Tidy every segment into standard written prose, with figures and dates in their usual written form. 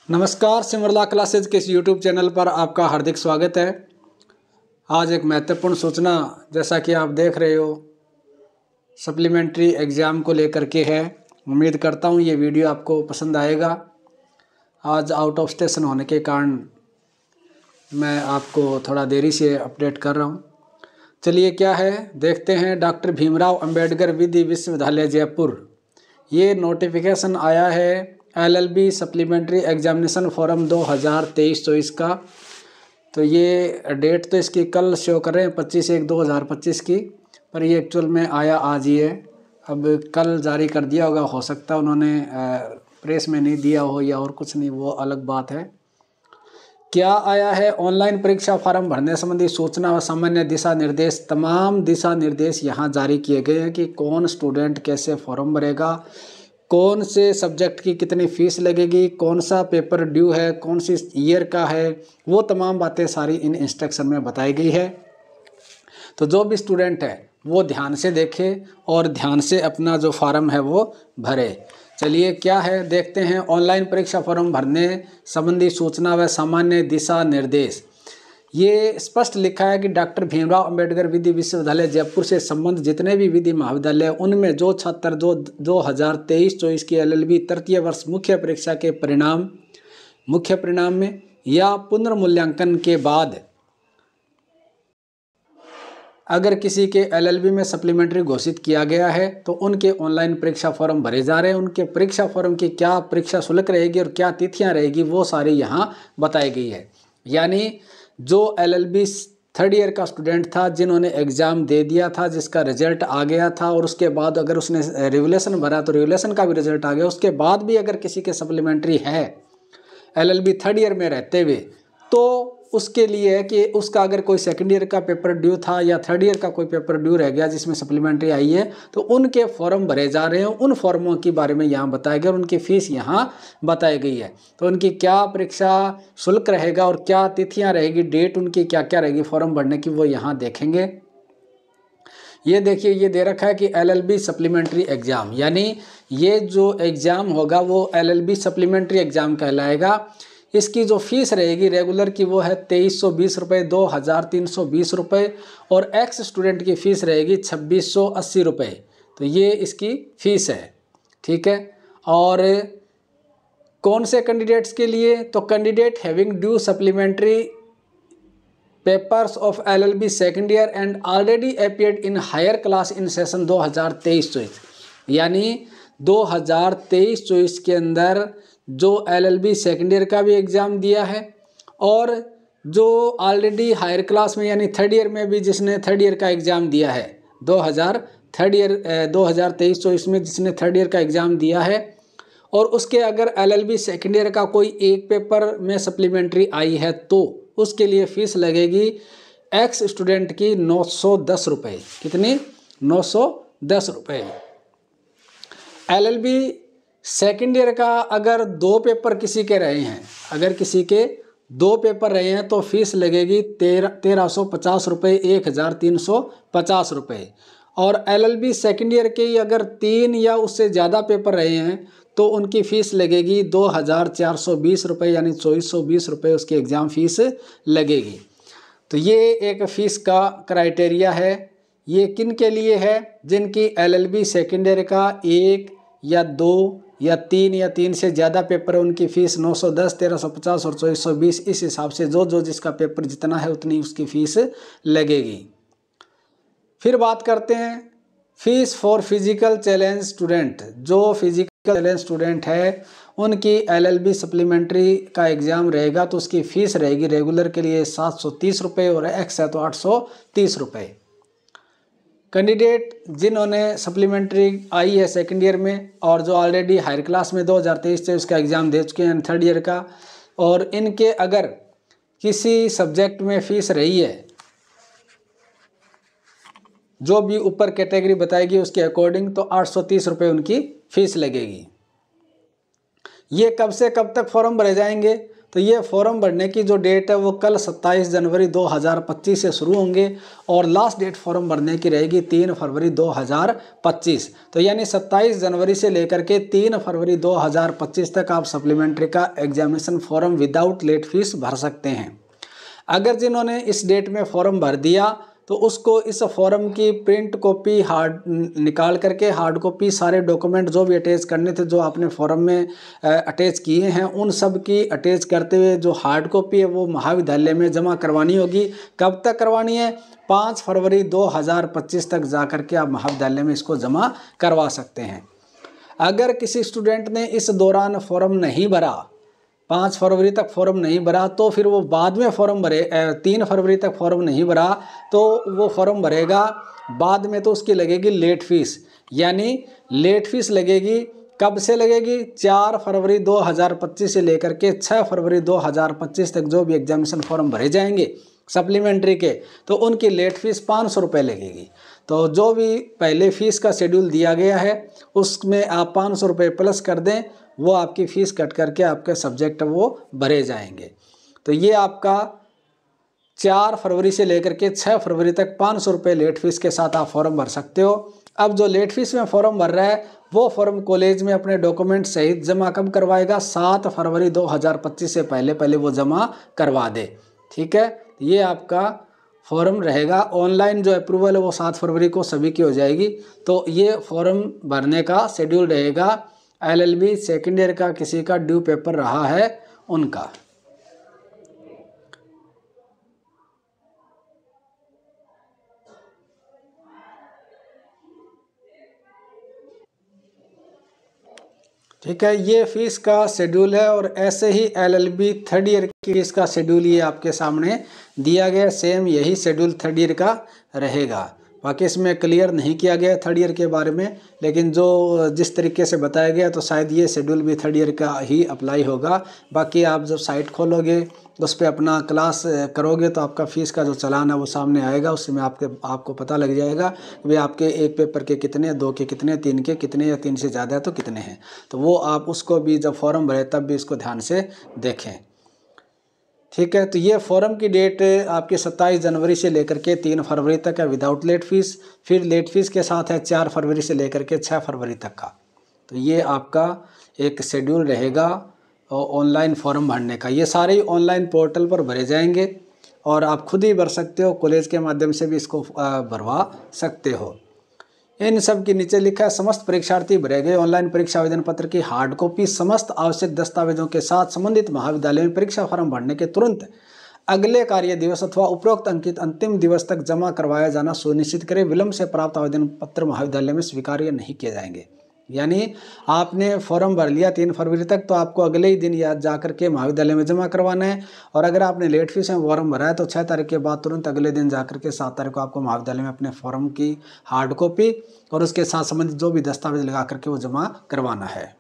नमस्कार, सिमरला क्लासेज के इस यूट्यूब चैनल पर आपका हार्दिक स्वागत है। आज एक महत्वपूर्ण सूचना, जैसा कि आप देख रहे हो, सप्लीमेंट्री एग्ज़ाम को लेकर के है। उम्मीद करता हूँ ये वीडियो आपको पसंद आएगा। आज आउट ऑफ स्टेशन होने के कारण मैं आपको थोड़ा देरी से अपडेट कर रहा हूँ। चलिए क्या है देखते हैं। डॉक्टर भीमराव अंबेडकर विधि विश्वविद्यालय जयपुर, ये नोटिफिकेशन आया है LLB सप्लीमेंट्री एग्जामिनेशन फॉरम 2023-24 का। तो ये डेट तो इसकी कल शो कर रहे हैं 25/1/2025 की, पर ये एक्चुअल में आया आज ही है। अब कल जारी कर दिया होगा, हो सकता है उन्होंने प्रेस में नहीं दिया हो या और कुछ नहीं, वो अलग बात है। क्या आया है? ऑनलाइन परीक्षा फार्म भरने संबंधी सूचना व सामान्य दिशा निर्देश। तमाम दिशा निर्देश यहाँ जारी किए गए हैं कि कौन स्टूडेंट कैसे फॉर्म भरेगा, कौन से सब्जेक्ट की कितनी फ़ीस लगेगी, कौन सा पेपर ड्यू है, कौन सी ईयर का है, वो तमाम बातें सारी इन इंस्ट्रक्शन में बताई गई है। तो जो भी स्टूडेंट है वो ध्यान से देखे और ध्यान से अपना जो फार्म है वो भरे। चलिए क्या है देखते हैं। ऑनलाइन परीक्षा फॉर्म भरने संबंधी सूचना व सामान्य दिशा निर्देश। ये स्पष्ट लिखा है कि डॉक्टर भीमराव अंबेडकर विधि विश्वविद्यालय जयपुर से संबंध जितने भी विधि महाविद्यालय, उनमें जो छात्र जो 2023-24 की LLB तृतीय वर्ष मुख्य परीक्षा के मुख्य परिणाम में या पुनर्मूल्यांकन के बाद अगर किसी के LLB में सप्लीमेंट्री घोषित किया गया है तो उनके ऑनलाइन परीक्षा फॉर्म भरे जा रहे हैं। उनके परीक्षा फॉर्म की क्या परीक्षा शुल्क रहेगी और क्या तिथियां रहेगी, वो सारी यहाँ बताई गई है। यानी जो LLB थर्ड ईयर का स्टूडेंट था, जिन्होंने एग्ज़ाम दे दिया था, जिसका रिजल्ट आ गया था, और उसके बाद अगर उसने रिवोल्यूशन भरा तो रिवोल्यूशन का भी रिजल्ट आ गया, उसके बाद भी अगर किसी के सप्लीमेंट्री है LLB थर्ड ईयर में रहते हुए, तो उसके लिए है कि उसका अगर कोई सेकंड ईयर का पेपर ड्यू था या थर्ड ईयर का कोई पेपर ड्यू रह गया जिसमें सप्लीमेंट्री आई है, तो उनके फॉर्म भरे जा रहे हैं। उन फॉर्मों के बारे में यहाँ बताया गया और उनकी फ़ीस यहाँ बताई गई है। तो उनकी क्या परीक्षा शुल्क रहेगा और क्या तिथियाँ रहेगी, डेट उनकी क्या क्या रहेगी फॉर्म भरने की, वो यहाँ देखेंगे। ये देखिए, ये दे रखा है कि LLB सप्लीमेंट्री एग्ज़ाम, यानी ये जो एग्ज़ाम होगा वो LLB सप्लीमेंट्री एग्ज़ाम कहलाएगा। इसकी जो फीस रहेगी रेगुलर की वो है 2320 रुपये, 2320 रुपये, और एक्स स्टूडेंट की फ़ीस रहेगी 2680 रुपये। तो ये इसकी फ़ीस है, ठीक है। और कौन से कैंडिडेट्स के लिए? तो candidate having due supplementary papers of LLB second year and already appeared in higher class in session 2023-24, यानी 2023-24 के अंदर जो LLB सेकेंड ईयर का भी एग्ज़ाम दिया है और जो ऑलरेडी हायर क्लास में यानी थर्ड ईयर में भी जिसने थर्ड ईयर का एग्ज़ाम दिया है, 2023-24 में जिसने थर्ड ईयर का एग्ज़ाम दिया है, और उसके अगर LLB सेकेंड ईयर का कोई एक पेपर में सप्लीमेंट्री आई है तो उसके लिए फ़ीस लगेगी एक्स स्टूडेंट की 910 रुपये। कितनी? 910 रुपये। LLB सेकेंड ईयर का अगर दो पेपर किसी के रहे हैं, अगर किसी के दो पेपर रहे हैं तो फीस लगेगी 1350 रुपये, 1350 रुपये। और LLB सेकेंड ईयर के अगर 3 या उससे ज़्यादा पेपर रहे हैं तो उनकी फ़ीस लगेगी 2420 रुपये, यानी 2420 रुपये उसकी एग्ज़ाम फ़ीस लगेगी। तो ये एक फ़ीस का क्राइटेरिया है। ये किन के लिए है? जिनकी LLB सेकेंड ईयर का 1 या 2 या 3 या 3 से ज़्यादा पेपर है, उनकी फ़ीस 910, 1350 और 2420, इस हिसाब से जो जिसका पेपर जितना है उतनी उसकी फ़ीस लगेगी। फिर बात करते हैं fees for physical challenge student. जो फिजिकल चैलेंज स्टूडेंट है उनकी LLB सप्लीमेंट्री का एग्ज़ाम रहेगा तो उसकी फ़ीस रहेगी रेगुलर के लिए 730 रुपये और एक्स है तो 830 रुपये। कैंडिडेट जिन्होंने सप्लीमेंट्री आई है सेकंड ईयर में और जो ऑलरेडी हायर क्लास में 2023-24 का एग्ज़ाम दे चुके हैं थर्ड ईयर का, और इनके अगर किसी सब्जेक्ट में फ़ीस रही है जो भी ऊपर कैटेगरी बताएगी उसके अकॉर्डिंग, तो 830 रुपये उनकी फ़ीस लगेगी। ये कब से कब तक फॉर्म भरे जाएंगे? तो ये फॉर्म भरने की जो डेट है वो कल 27 जनवरी 2025 से शुरू होंगे और लास्ट डेट फॉर्म भरने की रहेगी 3 फरवरी 2025। तो यानी 27 जनवरी से लेकर के 3 फरवरी 2025 तक आप सप्लीमेंट्री का examination form without late fee भर सकते हैं। अगर जिन्होंने इस डेट में फॉर्म भर दिया तो उसको इस फॉर्म की प्रिंट कॉपी हार्ड निकाल करके हार्ड कॉपी सारे डॉक्यूमेंट जो भी अटैच करने थे जो आपने फॉर्म में अटैच किए हैं उन सब की अटैच करते हुए जो हार्ड कॉपी है वो महाविद्यालय में जमा करवानी होगी। कब तक करवानी है? 5 फरवरी 2025 तक जा कर के आप महाविद्यालय में इसको जमा करवा सकते हैं। अगर किसी स्टूडेंट ने इस दौरान फॉर्म नहीं भरा, 5 फरवरी तक फॉर्म नहीं भरा, तो फिर वो बाद में फॉर्म भरे, 3 फरवरी तक फॉर्म नहीं भरा तो वो फॉर्म भरेगा बाद में, तो उसकी लगेगी लेट फीस। यानी लेट फीस लगेगी, कब से लगेगी? 4 फरवरी 2025 से लेकर के 6 फरवरी 2025 तक जो भी एग्जामिनेशन फॉर्म भरे जाएंगे सप्लीमेंट्री के, तो उनकी लेट फीस 500 रुपये लगेगी। तो जो भी पहले फ़ीस का शेड्यूल दिया गया है उसमें आप 500 रुपये प्लस कर दें, वो आपकी फ़ीस कट करके आपके सब्जेक्ट वो भरे जाएंगे। तो ये आपका 4 फरवरी से लेकर के 6 फरवरी तक 500 रुपये लेट फीस के साथ आप फॉर्म भर सकते हो। अब जो लेट फीस में फॉर्म भर रहा है वो फॉर्म कॉलेज में अपने डॉक्यूमेंट सहित जमा कब करवाएगा? 7 फरवरी 2025 से पहले वो जमा करवा दे। ठीक है, ये आपका फॉर्म रहेगा। ऑनलाइन जो अप्रूवल है वो 7 फरवरी को सभी की हो जाएगी। तो ये फॉर्म भरने का शेड्यूल रहेगा। LLB सेकेंड ईयर का किसी का ड्यू पेपर रहा है उनका। ठीक है, ये फीस का शेड्यूल है और ऐसे ही LLB थर्ड ईयर की फीस का शेड्यूल ये आपके सामने दिया गया। सेम यही शेड्यूल थर्ड ईयर का रहेगा। बाकी इसमें क्लियर नहीं किया गया थर्ड ईयर के बारे में, लेकिन जो जिस तरीके से बताया गया तो शायद ये शेड्यूल भी थर्ड ईयर का ही अप्लाई होगा। बाकी आप जब साइट खोलोगे उस पर अपना क्लास करोगे तो आपका फ़ीस का जो चालान है वो सामने आएगा। उसमें आपको पता लग जाएगा कि भाई आपके एक पेपर के कितने, 2 के कितने, 3 के कितने या 3 से ज़्यादा है तो कितने हैं। तो वो आप उसको भी जब फॉर्म भरे तब भी इसको ध्यान से देखें। ठीक है, तो ये फॉर्म की डेट आपकी 27 जनवरी से लेकर के 3 फरवरी तक है विदाउट लेट फीस। फिर लेट फीस के साथ है 4 फरवरी से लेकर के 6 फरवरी तक का। तो ये आपका एक शेड्यूल रहेगा ऑनलाइन फॉर्म भरने का। ये सारे ऑनलाइन पोर्टल पर भरे जाएंगे और आप खुद ही भर सकते हो, कॉलेज के माध्यम से भी इसको भरवा सकते हो। इन सब के नीचे लिखा है समस्त परीक्षार्थी भरे गए ऑनलाइन परीक्षा आवेदन पत्र की हार्ड कॉपी समस्त आवश्यक दस्तावेजों के साथ संबंधित महाविद्यालय में परीक्षा फॉर्म भरने के तुरंत अगले कार्य दिवस अथवा उपरोक्त अंकित अंतिम दिवस तक जमा करवाया जाना सुनिश्चित करें। विलंब से प्राप्त आवेदन पत्र महाविद्यालय में स्वीकार्य नहीं किए जाएंगे। यानी आपने फॉर्म भर लिया 3 फरवरी तक तो आपको अगले ही दिन याद जा करके महाविद्यालय में जमा करवाना है। और अगर आपने लेट फीस में फॉर्म भरा है तो 6 तारीख के बाद तुरंत अगले दिन जा करके 7 तारीख को आपको महाविद्यालय में अपने फॉर्म की हार्ड कॉपी और उसके साथ संबंधित जो भी दस्तावेज लगा करके वो जमा करवाना है।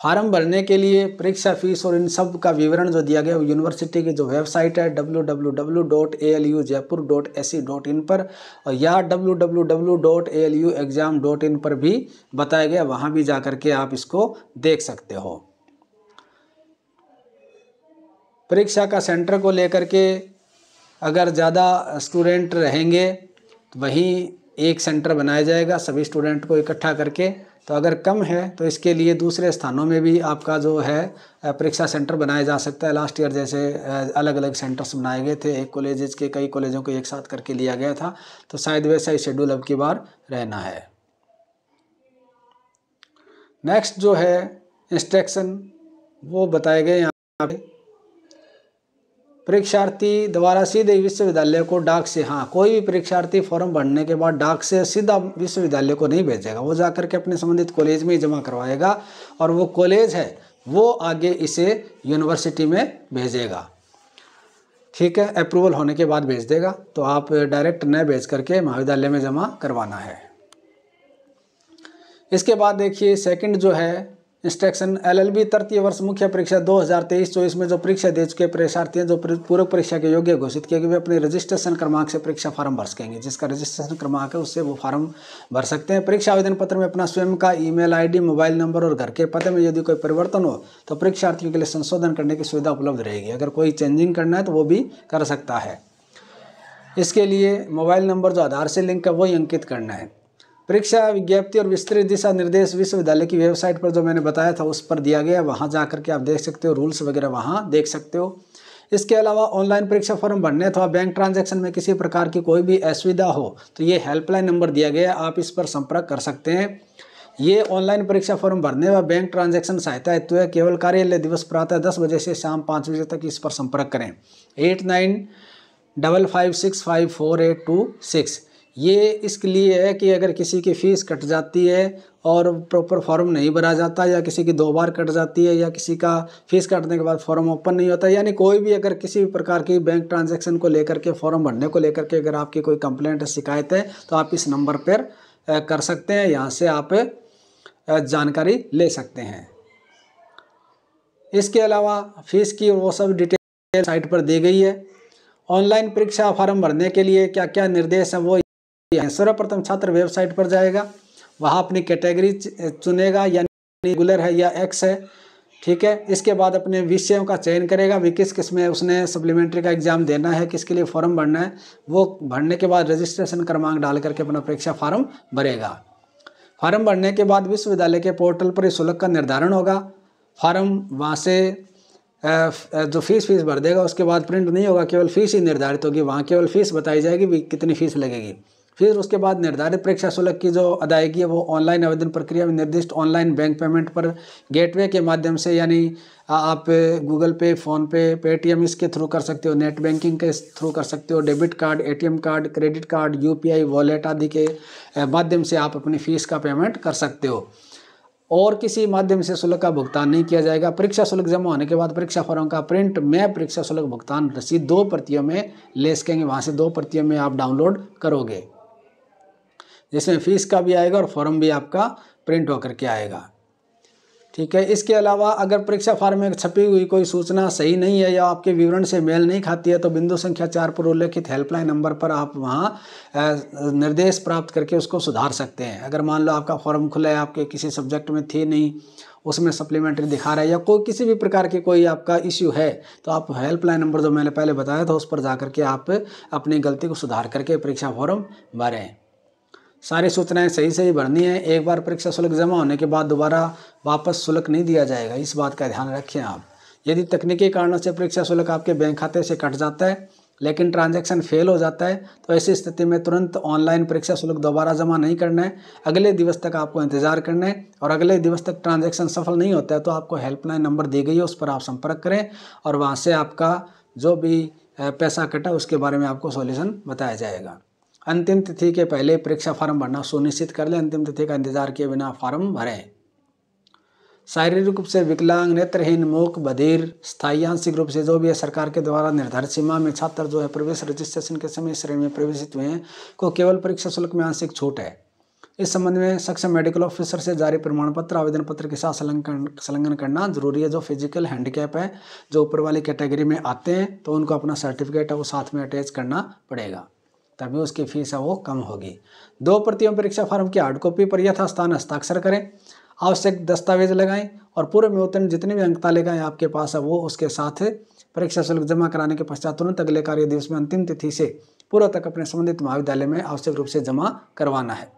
फार्म भरने के लिए परीक्षा फीस और इन सब का विवरण जो दिया गया वो यूनिवर्सिटी की जो वेबसाइट है www.alujaipur.ac.in पर और या www.aluexam.in पर भी बताया गया, वहाँ भी जा कर के आप इसको देख सकते हो। परीक्षा का सेंटर को लेकर के अगर ज़्यादा स्टूडेंट रहेंगे तो वहीं एक सेंटर बनाया जाएगा सभी स्टूडेंट को इकट्ठा करके। तो अगर कम है तो इसके लिए दूसरे स्थानों में भी आपका जो है परीक्षा सेंटर बनाया जा सकता है। लास्ट ईयर जैसे अलग अलग सेंटर्स बनाए गए थे, एक कॉलेज के कई कॉलेजों को एक साथ करके लिया गया था, तो शायद वैसा ही शेड्यूल अब की बार रहना है। नेक्स्ट जो है इंस्ट्रक्शन वो बताए गए यहाँ पे। परीक्षार्थी द्वारा सीधे विश्वविद्यालय को डाक से, हाँ कोई भी परीक्षार्थी फॉर्म भरने के बाद डाक से सीधा विश्वविद्यालय को नहीं भेजेगा, वो जाकर के अपने संबंधित कॉलेज में ही जमा करवाएगा और वो कॉलेज है वो आगे इसे यूनिवर्सिटी में भेजेगा। ठीक है, अप्रूवल होने के बाद भेज देगा। तो आप डायरेक्ट न भेज करके महाविद्यालय में जमा करवाना है। इसके बाद देखिए सेकंड जो है इंस्ट्रक्शन LLB तृतीय वर्ष मुख्य परीक्षा 2023-24 में जो परीक्षा दे चुके परीक्षार्थी हैं जो पूर्व परीक्षा के योग्य घोषित किए गए वे अपने रजिस्ट्रेशन क्रमांक से परीक्षा फॉर्म भर सकेंगे। जिसका रजिस्ट्रेशन क्रमांक है उससे वो फॉर्म भर सकते हैं। परीक्षा आवेदन पत्र में अपना स्वयं का ईमेल ID, मोबाइल नंबर और घर के पते में यदि कोई परिवर्तन हो तो परीक्षार्थियों के लिए संशोधन करने की सुविधा उपलब्ध रहेगी। अगर कोई चेंजिंग करना है तो वो भी कर सकता है। इसके लिए मोबाइल नंबर जो आधार से लिंक है वही अंकित करना है। परीक्षा विज्ञप्ति और विस्तृत दिशा निर्देश विश्वविद्यालय की वेबसाइट पर जो मैंने बताया था उस पर दिया गया है, वहाँ जा करके आप देख सकते हो, रूल्स वगैरह वहाँ देख सकते हो। इसके अलावा ऑनलाइन परीक्षा फॉर्म भरने अथवा बैंक ट्रांजैक्शन में किसी प्रकार की कोई भी असुविधा हो तो ये हेल्पलाइन नंबर दिया गया है, आप इस पर संपर्क कर सकते हैं। ये ऑनलाइन परीक्षा फॉर्म भरने व बैंक ट्रांजैक्शन सहायता हेतु है। केवल कार्यालय दिवस प्रातः 10 बजे से शाम 5 बजे तक इस पर संपर्क करें। 8955654826। ये इसके लिए है कि अगर किसी की फ़ीस कट जाती है और प्रॉपर फॉर्म नहीं भरा जाता या किसी की 2 बार कट जाती है या किसी का फ़ीस काटने के बाद फॉर्म ओपन नहीं होता, यानी कोई भी अगर किसी भी प्रकार की बैंक ट्रांजैक्शन को लेकर के फॉर्म भरने को लेकर के अगर आपकी कोई कंप्लेंट है, शिकायत है तो आप इस नंबर पर कर सकते हैं। यहाँ से आप जानकारी ले सकते हैं। इसके अलावा फ़ीस की वो सब डिटेल साइट पर दी गई है। ऑनलाइन परीक्षा फॉर्म भरने के लिए क्या क्या निर्देश हैं वो सर्वप्रथम छात्र वेबसाइट पर जाएगा, वहाँ अपनी कैटेगरी चुनेगा, यानी रेगुलर है या एक्स है, ठीक है। इसके बाद अपने विषयों का चयन करेगा, भी किस में उसने सप्लीमेंट्री का एग्जाम देना है, किसके लिए फॉर्म भरना है। वो भरने के बाद रजिस्ट्रेशन क्रमांक डाल करके अपना परीक्षा फॉर्म भरेगा। फॉर्म भरने के बाद विश्वविद्यालय के पोर्टल पर इस शुल्क का निर्धारण होगा। फॉर्म वहाँ से जो फीस भर देगा, उसके बाद प्रिंट नहीं होगा, केवल फीस ही निर्धारित होगी। वहाँ केवल फीस बताई जाएगी भी कितनी फीस लगेगी। फिर उसके बाद निर्धारित परीक्षा शुल्क की जो अदायगी है वो ऑनलाइन आवेदन प्रक्रिया में निर्दिष्ट ऑनलाइन बैंक पेमेंट पर गेटवे के माध्यम से, यानी आप गूगल पे, फ़ोन पे, पेटीएम इसके थ्रू कर सकते हो, नेट बैंकिंग के थ्रू कर सकते हो, debit card, ATM card, credit card, UPI wallet आदि के माध्यम से आप अपनी फ़ीस का पेमेंट कर सकते हो। और किसी माध्यम से शुल्क का भुगतान नहीं किया जाएगा। परीक्षा शुल्क जमा होने के बाद परीक्षा फॉर्म का प्रिंट में परीक्षा शुल्क भुगतान रसीद 2 प्रतियों में ले सकेंगे। वहाँ से 2 प्रतियों में आप डाउनलोड करोगे, जिसमें फीस का भी आएगा और फॉर्म भी आपका प्रिंट होकर के आएगा, ठीक है। इसके अलावा अगर परीक्षा फॉर्म में छपी हुई कोई सूचना सही नहीं है या आपके विवरण से मेल नहीं खाती है तो बिंदु संख्या 4 पर उल्लेखित हेल्पलाइन नंबर पर आप वहाँ निर्देश प्राप्त करके उसको सुधार सकते हैं। अगर मान लो आपका फॉर्म खुला है, आपके किसी सब्जेक्ट में थी नहीं, उसमें सप्लीमेंट्री दिखा रहा है या कोई किसी भी प्रकार की कोई आपका इश्यू है तो आप हेल्पलाइन नंबर जो मैंने पहले बताया था उस पर जा करके आप अपनी गलती को सुधार करके परीक्षा फॉर्म भरें। सारी सूचनाएं सही भरनी है। एक बार परीक्षा शुल्क जमा होने के बाद दोबारा वापस शुल्क नहीं दिया जाएगा, इस बात का ध्यान रखें आप। यदि तकनीकी कारणों से परीक्षा शुल्क आपके बैंक खाते से कट जाता है लेकिन ट्रांजैक्शन फेल हो जाता है तो ऐसी स्थिति में तुरंत ऑनलाइन परीक्षा शुल्क दोबारा जमा नहीं करना है, अगले दिवस तक आपको इंतजार करना है। और अगले दिवस तक ट्रांजैक्शन सफल नहीं होता है तो आपको हेल्पलाइन नंबर दी गई है, उस पर आप संपर्क करें और वहाँ से आपका जो भी पैसा कटा उसके बारे में आपको सॉल्यूशन बताया जाएगा। अंतिम तिथि के पहले परीक्षा फॉर्म भरना सुनिश्चित कर लें। अंतिम तिथि का इंतजार किए बिना फॉर्म भरें। शारीरिक रूप से विकलांग, नेत्रहीन, मूक, बधिर, स्थायी आंशिक रूप से जो भी है सरकार के द्वारा निर्धारित सीमा में छात्र जो है प्रवेश रजिस्ट्रेशन के समय श्रेणी में प्रवेशित हुए हैं को केवल परीक्षा शुल्क में आंशिक छूट है। इस संबंध में सक्षम मेडिकल ऑफिसर से जारी प्रमाण पत्र आवेदन पत्र के साथ संलग्न करना जरूरी है। जो फिजिकल हैंडीकैप है, जो ऊपर वाली कैटेगरी में आते हैं तो उनको अपना सर्टिफिकेट है वो साथ में अटैच करना पड़ेगा, तभी उसकी फीस है वो कम होगी। 2 प्रतियों परीक्षा फॉर्म की हार्ड कॉपी पर यथास्थान हस्ताक्षर करें, आवश्यक दस्तावेज लगाएं और पूर्व में उत्तीर्ण जितने भी अंक तालिकाएं आपके पास है वो उसके साथ परीक्षा शुल्क जमा कराने के पश्चात तुरंत अगले कार्य दिवस में अंतिम तिथि से पूर्व तक अपने संबंधित महाविद्यालय में आवश्यक रूप से जमा करवाना है।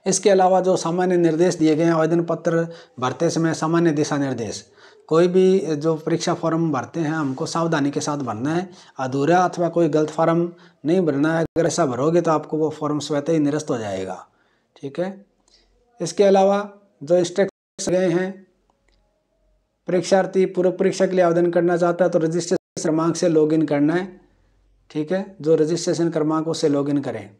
इसके अलावा जो सामान्य निर्देश दिए गए हैं, आवेदन पत्र भरते समय सामान्य दिशा निर्देश, कोई भी जो परीक्षा फॉर्म भरते हैं हमको सावधानी के साथ भरना है। अधूरा अथवा कोई गलत फॉर्म नहीं भरना है, अगर ऐसा भरोगे तो आपको वो फॉर्म स्वतः ही निरस्त हो जाएगा, ठीक है। इसके अलावा जो इंस्ट्रक्शन गए हैं, परीक्षार्थी पूर्व परीक्षा के लिए आवेदन करना चाहता है तो रजिस्ट्रेशन क्रमांक से लॉगिन करना है, ठीक है। जो रजिस्ट्रेशन क्रमांक उससे लॉगिन करें,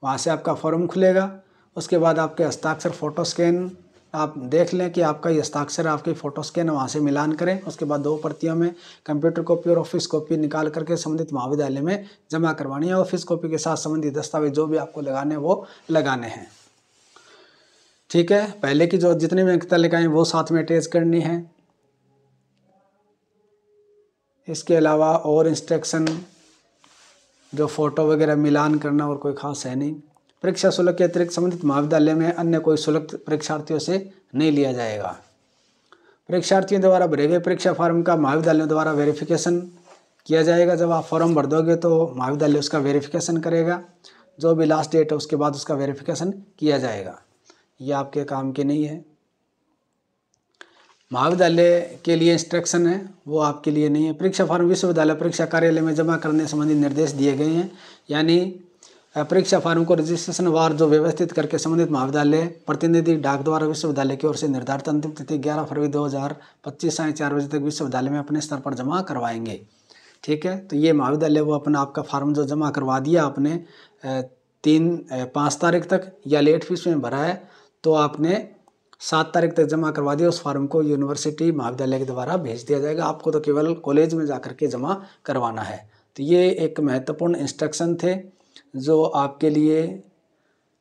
वहाँ से आपका फॉर्म खुलेगा। उसके बाद आपके हस्ताक्षर फ़ोटो स्कैन आप देख लें कि आपका ये हस्ताक्षर आपकी फ़ोटो स्कैन वहाँ से मिलान करें। उसके बाद 2 प्रतियों में कंप्यूटर कॉपी और ऑफिस कॉपी निकाल करके संबंधित महाविद्यालय में जमा करवानी है। ऑफिस कॉपी के साथ संबंधित दस्तावेज जो भी आपको लगाने वो लगाने हैं, ठीक है। पहले की जो जितनी भी तालिकाएं वो साथ में अटैच करनी है। इसके अलावा और इंस्ट्रक्शन जो फ़ोटो वगैरह मिलान करना और कोई खास है नहीं। परीक्षा शुल्क के अतिरिक्त संबंधित महाविद्यालय में अन्य कोई शुल्क परीक्षार्थियों से नहीं लिया जाएगा। परीक्षार्थियों द्वारा भरे गए परीक्षा फॉर्म का महाविद्यालयों द्वारा वेरिफिकेशन किया जाएगा। जब आप फॉर्म भर दोगे तो महाविद्यालय उसका वेरिफिकेशन करेगा। जो भी लास्ट डेट है उसके बाद उसका वेरिफिकेशन किया जाएगा। ये आपके काम के नहीं है। महाविद्यालय के लिए इंस्ट्रक्शन है वो आपके लिए नहीं है। परीक्षा फॉर्म विश्वविद्यालय परीक्षा कार्यालय में जमा करने संबंधी निर्देश दिए गए हैं। यानी परीक्षा फॉर्म को रजिस्ट्रेशन वार जो व्यवस्थित करके संबंधित महाविद्यालय प्रतिनिधि डाक द्वारा विश्वविद्यालय की ओर से निर्धारित अंतिम तिथि 11 फरवरी 2025 साढ़े 4 बजे तक विश्वविद्यालय में अपने स्तर पर जमा करवाएंगे। ठीक है। तो ये महाविद्यालय वो अपना आपका फार्म जो जमा करवा दिया आपने 5 तारीख तक या लेट फीस में भरा है तो आपने 7 तारीख तक जमा करवा दिया। उस फार्म को यूनिवर्सिटी महाविद्यालय के द्वारा भेज दिया जाएगा। आपको तो केवल कॉलेज में जाकर के जमा करवाना है। तो ये एक महत्वपूर्ण इंस्ट्रक्शन थे जो आपके लिए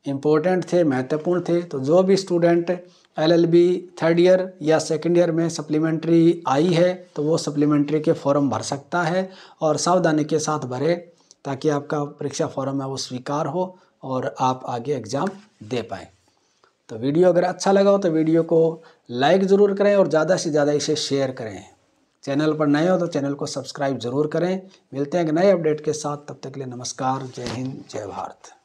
इम्पोर्टेंट थे, महत्वपूर्ण थे। तो जो भी स्टूडेंट LLB 3rd ईयर या 2nd ईयर में सप्लीमेंट्री आई है तो वो सप्लीमेंट्री के फॉर्म भर सकता है और सावधानी के साथ भरे ताकि आपका परीक्षा फॉर्म है वो स्वीकार हो और आप आगे एग्ज़ाम दे पाएँ। तो वीडियो अगर अच्छा लगा हो तो वीडियो को लाइक ज़रूर करें और ज़्यादा से ज़्यादा इसे शेयर करें। चैनल पर नए हो तो चैनल को सब्सक्राइब ज़रूर करें। मिलते हैं एक नए अपडेट के साथ, तब तक के लिए नमस्कार। जय हिंद, जय भारत।